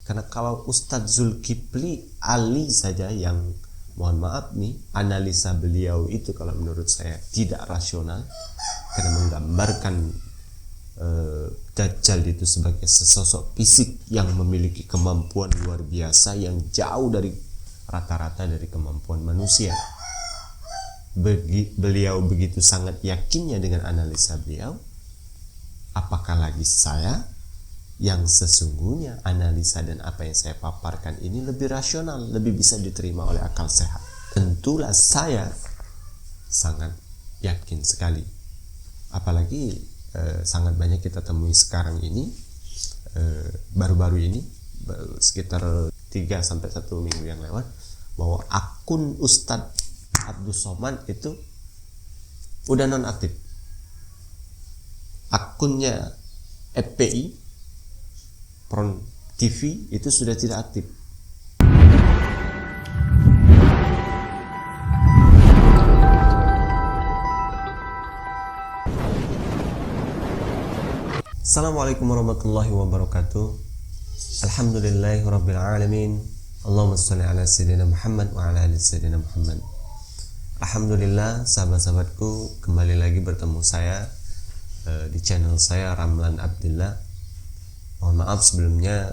Karena kalau Ustadz Zulkifli Ali saja yang, mohon maaf nih, analisa beliau itu kalau menurut saya tidak rasional, karena menggambarkan Dajjal itu sebagai sesosok fisik yang memiliki kemampuan luar biasa yang jauh dari rata-rata dari kemampuan manusia. Beliau begitu sangat yakinnya dengan analisa beliau, apakah lagi saya yang sesungguhnya analisa dan apa yang saya paparkan ini lebih rasional, lebih bisa diterima oleh akal sehat. Tentulah saya sangat yakin sekali. Apalagi sangat banyak kita temui sekarang ini, baru-baru ini, sekitar 3-1 minggu yang lewat, bahwa akun Ustadz Abdus Somad itu udah nonaktif. Akunnya FPI Front TV itu sudah tidak aktif. Assalamualaikum warahmatullahi wabarakatuh. Alhamdulillahirabbil alamin. Allahumma shalli ala sayyidina Muhammad wa ala ali sayyidina Muhammad. Alhamdulillah, sahabat-sahabatku, kembali lagi bertemu saya di channel saya, Ramlan Abdillah. Mohon maaf sebelumnya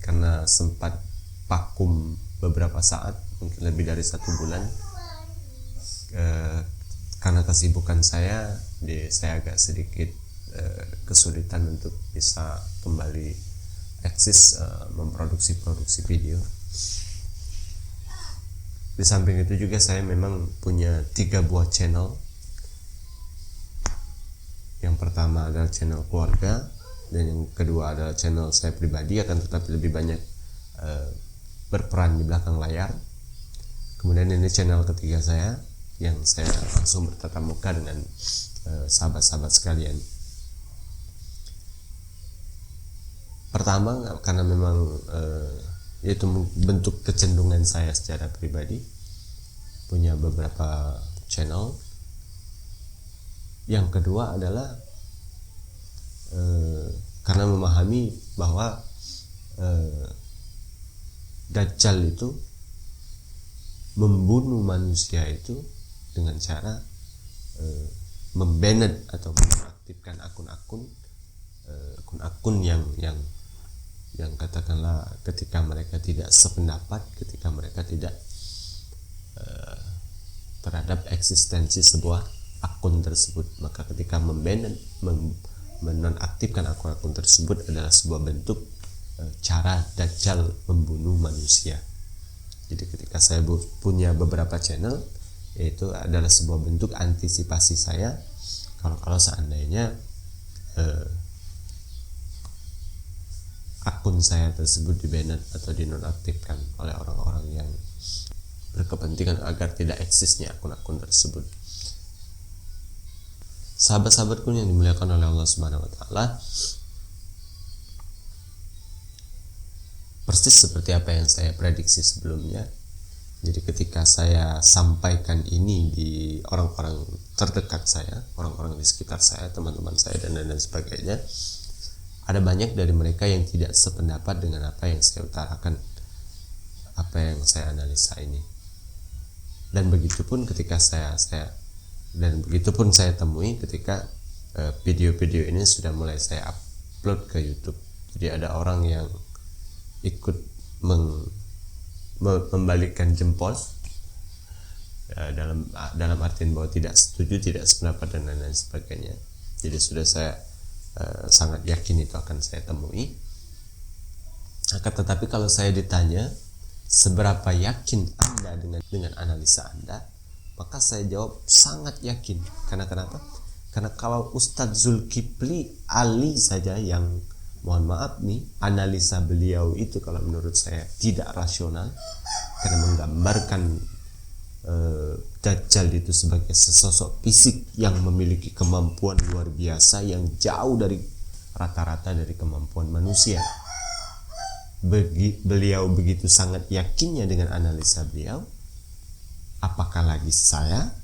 karena sempat vakum beberapa saat, mungkin lebih dari 1 bulan, karena kesibukan saya agak sedikit kesulitan untuk bisa kembali eksis memproduksi video. Di samping itu juga saya memang punya 3 buah channel. Yang pertama adalah channel keluarga, dan yang kedua adalah channel saya pribadi, akan tetapi lebih banyak berperan di belakang layar. Kemudian ini channel ketiga saya, yang saya langsung bertatap muka dengan sahabat-sahabat sekalian. Pertama, karena memang itu bentuk kecenderungan saya secara pribadi, punya beberapa channel. Yang kedua adalah karena memahami bahwa Dajjal itu membunuh manusia itu dengan cara membanet atau mengaktifkan akun-akun yang katakanlah ketika mereka tidak sependapat, ketika mereka tidak terhadap eksistensi sebuah akun tersebut, maka ketika menonaktifkan akun-akun tersebut adalah sebuah bentuk cara Dajjal membunuh manusia. Jadi ketika saya punya beberapa channel, yaitu adalah sebuah bentuk antisipasi saya kalau seandainya akun saya tersebut dibanet atau dinonaktifkan oleh orang-orang yang berkepentingan agar tidak eksisnya akun-akun tersebut. Sahabat-sahabatku yang dimuliakan oleh Allah Subhanahu wa taala, persis seperti apa yang saya prediksi sebelumnya. Jadi ketika saya sampaikan ini di orang-orang terdekat saya, orang-orang di sekitar saya, teman-teman saya dan sebagainya, ada banyak dari mereka yang tidak sependapat dengan apa yang saya utarakan, apa yang saya analisa ini. Dan begitupun ketika saya temui ketika video-video ini sudah mulai saya upload ke YouTube. Jadi ada orang yang ikut membalikkan jempol, dalam artian bahwa tidak setuju, tidak sependapat dan lain-lain sebagainya. Jadi sudah saya sangat yakin itu akan saya temui. Tetapi kalau saya ditanya seberapa yakin Anda dengan analisa Anda, maka saya jawab sangat yakin. Karena kenapa? Karena kalau Ustadz Zulkifli Ali saja yang, mohon maaf nih, analisa beliau itu kalau menurut saya tidak rasional, karena menggambarkan Dajjal itu sebagai sesosok fisik yang memiliki kemampuan luar biasa yang jauh dari rata-rata dari kemampuan manusia. Beliau begitu sangat yakinnya dengan analisa beliau, apakah lagi saya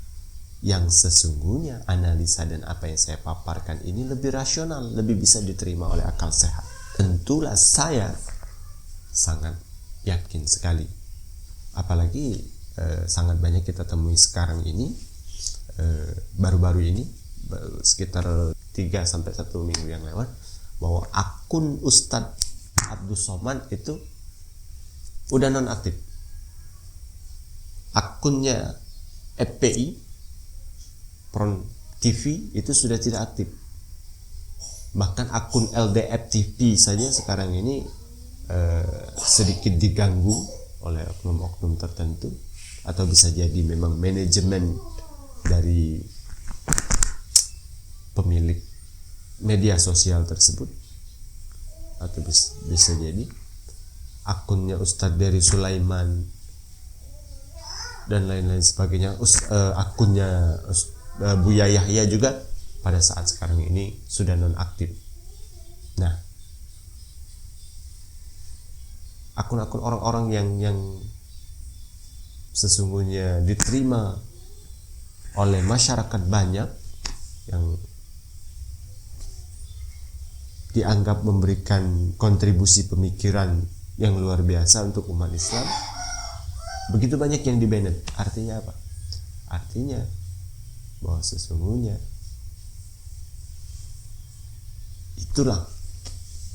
yang sesungguhnya analisa dan apa yang saya paparkan ini lebih rasional, lebih bisa diterima oleh akal sehat. Tentulah saya sangat yakin sekali. Apalagi sangat banyak kita temui sekarang ini, baru-baru ini, sekitar 3-1 minggu yang lewat, bahwa akun Ustadz Abdus Somad itu udah nonaktif. Akunnya FPI Front TV itu sudah tidak aktif. Bahkan akun LDF TV saja sekarang ini sedikit diganggu oleh oknum-oknum tertentu, atau bisa jadi memang manajemen dari pemilik media sosial tersebut, atau bisa jadi akunnya Ustadz Dery Sulaiman dan lain-lain sebagainya, akunnya Buya Yahya juga pada saat sekarang ini sudah nonaktif. Nah, akun-akun orang-orang yang sesungguhnya diterima oleh masyarakat banyak, yang dianggap memberikan kontribusi pemikiran yang luar biasa untuk umat Islam, begitu banyak yang di-banned. Artinya apa? Artinya bahwa sesungguhnya itulah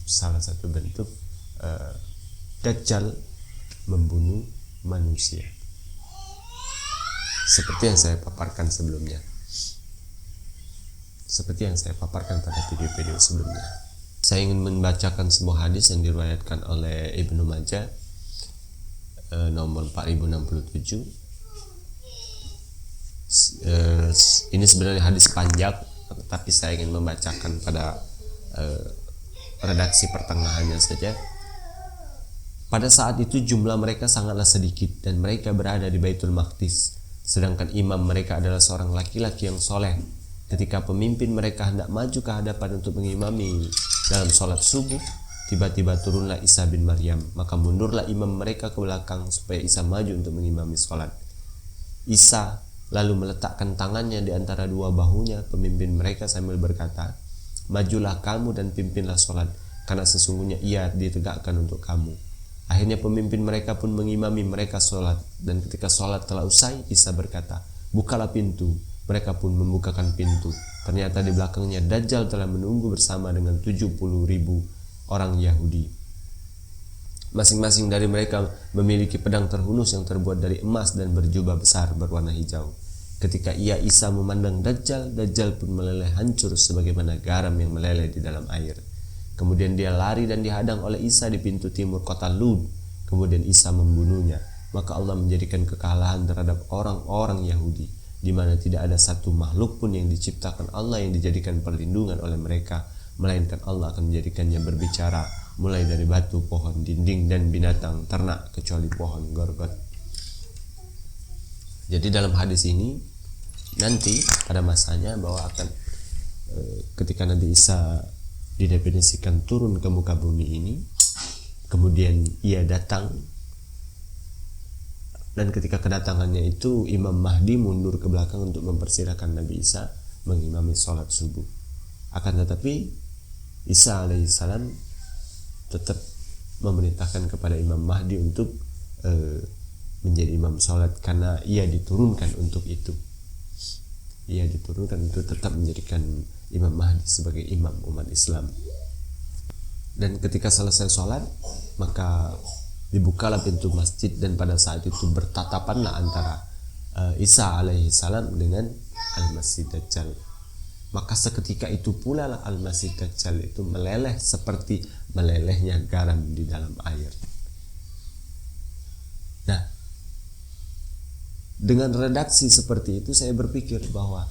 salah satu bentuk Dajjal membunuh manusia, seperti yang saya paparkan sebelumnya, seperti yang saya paparkan pada video-video sebelumnya. Saya ingin membacakan sebuah hadis yang diriwayatkan oleh Ibnu Majah, nomor 4067. Ini sebenarnya hadis panjang, tapi saya ingin membacakan pada redaksi pertengahannya saja. Pada saat itu jumlah mereka sangatlah sedikit dan mereka berada di Baitul Maqdis, sedangkan imam mereka adalah seorang laki-laki yang soleh. Ketika pemimpin mereka hendak maju ke hadapan untuk mengimami dalam sholat subuh, tiba-tiba turunlah Isa bin Maryam, maka mundurlah imam mereka ke belakang supaya Isa maju untuk mengimami sholat. Isa lalu meletakkan tangannya di antara dua bahunya pemimpin mereka sambil berkata, "Majulah kamu dan pimpinlah sholat, karena sesungguhnya ia ditegakkan untuk kamu." Akhirnya pemimpin mereka pun mengimami mereka sholat, dan ketika sholat telah usai, Isa berkata, "Bukalah pintu." Mereka pun membukakan pintu. Ternyata di belakangnya Dajjal telah menunggu bersama dengan 70.000 orang Yahudi. Masing-masing dari mereka memiliki pedang terhunus yang terbuat dari emas dan berjubah besar berwarna hijau. Ketika Isa memandang Dajjal, Dajjal pun meleleh hancur sebagaimana garam yang meleleh di dalam air. Kemudian dia lari dan dihadang oleh Isa di pintu timur kota Lud. Kemudian Isa membunuhnya. Maka Allah menjadikan kekalahan terhadap orang-orang Yahudi, di mana tidak ada satu makhluk pun yang diciptakan Allah yang dijadikan perlindungan oleh mereka, melainkan Allah akan menjadikannya berbicara, mulai dari batu, pohon, dinding, dan binatang ternak, kecuali pohon gorgot. Jadi dalam hadis ini nanti pada masanya bahwa akan ketika nanti Isa didefinisikan turun ke muka bumi ini, kemudian ia datang, dan ketika kedatangannya itu Imam Mahdi mundur ke belakang untuk mempersilahkan Nabi Isa mengimami sholat subuh. Akan tetapi Isa alaihissalam tetap memerintahkan kepada Imam Mahdi untuk menjadi imam sholat, karena ia diturunkan untuk itu. Ia diturunkan untuk tetap menjadikan Imam Mahdi sebagai imam umat Islam. Dan ketika selesai sholat, maka dibukalah pintu masjid, dan pada saat itu bertatapanlah antara Isa alaihissalam dengan Al-Masih Dajjal. Maka seketika itu pula lah Al-Masih Dajjal itu meleleh seperti melelehnya garam di dalam air. Nah, dengan redaksi seperti itu saya berpikir bahwa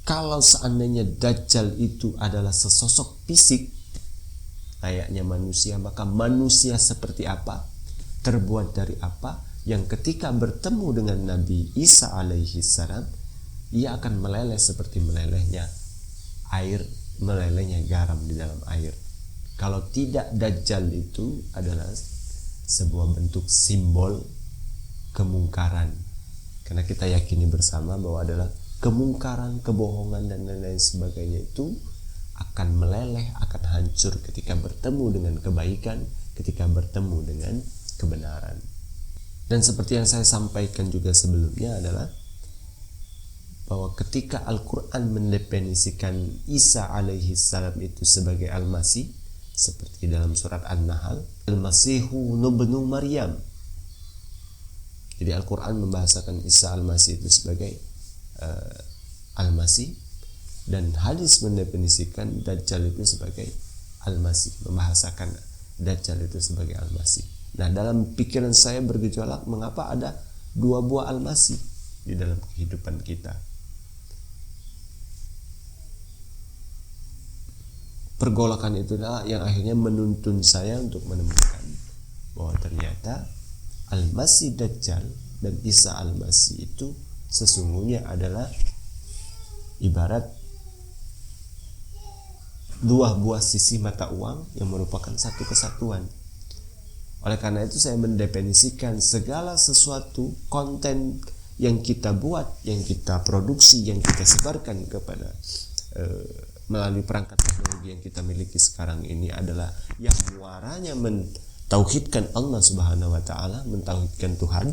kalau seandainya Dajjal itu adalah sesosok fisik layaknya manusia, maka manusia seperti apa, terbuat dari apa, yang ketika bertemu dengan Nabi Isa alaihi salam, ia akan meleleh seperti melelehnya air, melelehnya garam di dalam air. Kalau tidak, Dajjal itu adalah sebuah bentuk simbol kemungkaran, karena kita yakini bersama bahwa adalah kemungkaran, kebohongan, dan lain-lain sebagainya itu akan meleleh, akan hancur ketika bertemu dengan kebaikan, ketika bertemu dengan kebenaran. Dan seperti yang saya sampaikan juga sebelumnya adalah bahwa ketika Al-Quran mendefinisikan Isa alaihi salam itu sebagai Al-Masih, seperti dalam surat An-Nahl, Al-Masihu ibnu Maryam. Jadi Al-Quran membahasakan Isa Al-Masih itu sebagai Al-Masih, dan hadis mendefinisikan Dajjal itu sebagai Al-Masih, membahasakan Dajjal itu sebagai Al-Masih. Nah, dalam pikiran saya bergejolak, mengapa ada dua buah Al-Masih di dalam kehidupan kita. Pergolakan itulah yang akhirnya menuntun saya untuk menemukan bahwa ternyata Al-Masih Dajjal dan Isa Al-Masih itu sesungguhnya adalah ibarat dua buah sisi mata uang yang merupakan satu kesatuan. Oleh karena itu saya mendefinisikan segala sesuatu konten yang kita buat, yang kita produksi, yang kita sebarkan kepada melalui perangkat teknologi yang kita miliki sekarang ini adalah yang muaranya mentauhidkan Allah Subhanahu wa taala, mentauhidkan Tuhan,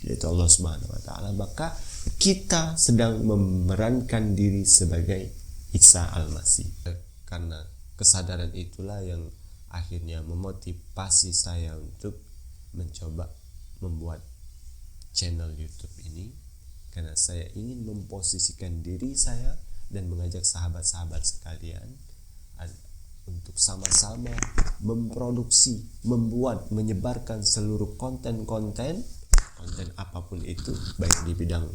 yaitu Allah Subhanahu wa taala, maka kita sedang memerankan diri sebagai Isa Al-Masih. Karena kesadaran itulah yang akhirnya memotivasi saya untuk mencoba membuat channel YouTube ini, karena saya ingin memposisikan diri saya dan mengajak sahabat-sahabat sekalian untuk sama-sama memproduksi, membuat, menyebarkan seluruh konten apapun itu, baik di bidang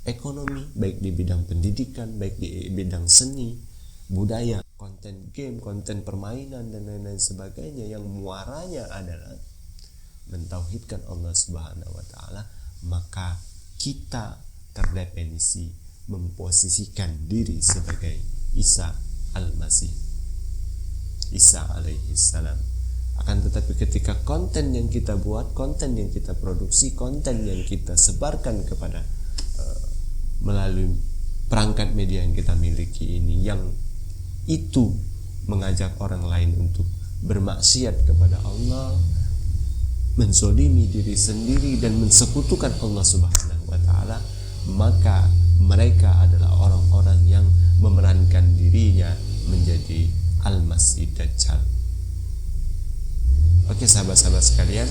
ekonomi, baik di bidang pendidikan, baik di bidang seni, budaya, konten game, konten permainan, dan lain-lain sebagainya, yang muaranya adalah mentauhidkan Allah Subhanahu wa taala, maka kita terdefinisi memposisikan diri sebagai Isa Al-Masih, Isa alaihi salam. Akan tetapi ketika konten yang kita buat, konten yang kita produksi, konten yang kita sebarkan kepada melalui perangkat media yang kita miliki ini, yang itu mengajak orang lain untuk bermaksiat kepada Allah, menzolimi diri sendiri dan mensekutukan Allah Subhanahu wa taala, maka mereka adalah orang-orang yang memerankan dirinya menjadi Al-Masih Dajjal. Oke sahabat-sahabat sekalian,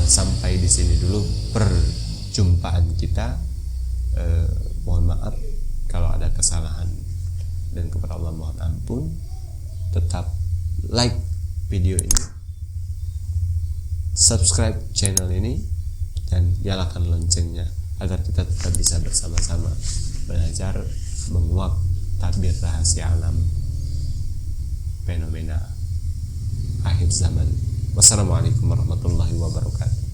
sampai di sini dulu perjumpaan kita. Mohon maaf kalau ada kesalahan, dan kepada Allah mohon ampun. Tetap like video ini, subscribe channel ini, dan nyalakan loncengnya agar kita tetap bisa bersama-sama belajar menguak tabir rahasia alam fenomena akhir zaman. Wassalamualaikum warahmatullahi wabarakatuh.